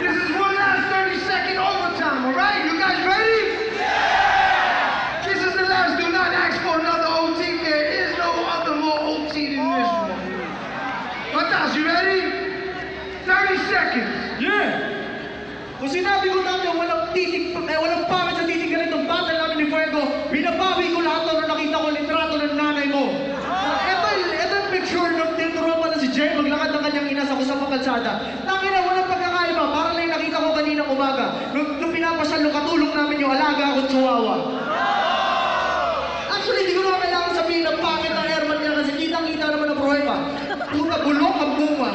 This is one last 30-second overtime, all right? You guys ready? Yeah! This is the last. Do not ask for another OT. There is no other more OT than this one. Patas, you ready? 30 seconds. Yeah! Kung sinabi ko namin walang pangit sa titig ka nitong battle namin ni Fuego, binabawi ko lahat na nakita ko litrato ng nanay mo. Ito yung picture ng tinuruan pa na si Jay maglakad ng kanyang ina sa kusapang kalsada. Tangina, walang pagkakaiba. Parang lang nakita ko kaninang umaga. Nung pinapasyal, nung katulong namin yung alaga akong chihuahua. Actually, hindi ko naman kailangan sabihin na pangit ang airman niya kasi kitang-kita naman ang prueba. Puta, bulok ang bunga.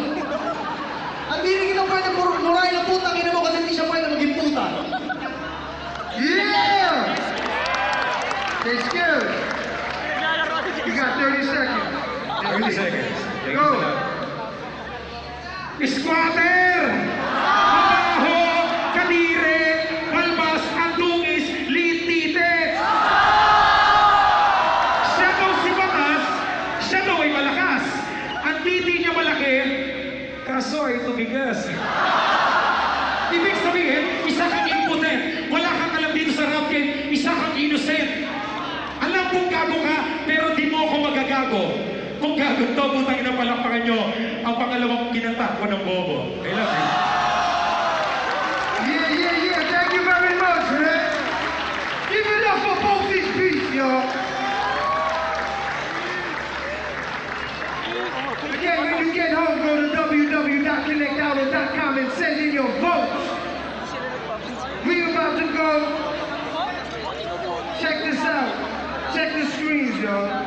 Ang hindi kita pwede murahin ang putang ina mo kasi hindi siya pwede maging puta. Yeah! Stay scared. You got 30 seconds. 30 seconds. Go. Squatter! Mabaho! Kadire! Balbas! Andungis! Litite! Siya daw si Batas, siya daw ay malakas. Ang titi niya malaki, kaso ay tumigas. Ibig sabihin, isa kang impotent. Wala kang alam dito sa rap game, isa kang innocent. Alam kong gago ka, pero di mo ako magagago. Kung gago to, butang ina palakpakan nyo ang pangalawang kinanta ko ng bobo. I love you. Yeah. Thank you very much, man. Give it up for both these beats, y'all. Again, when you get home, go to www.connectauto.com and send in your votes. We about to go. Check this out. Check the screens, y'all.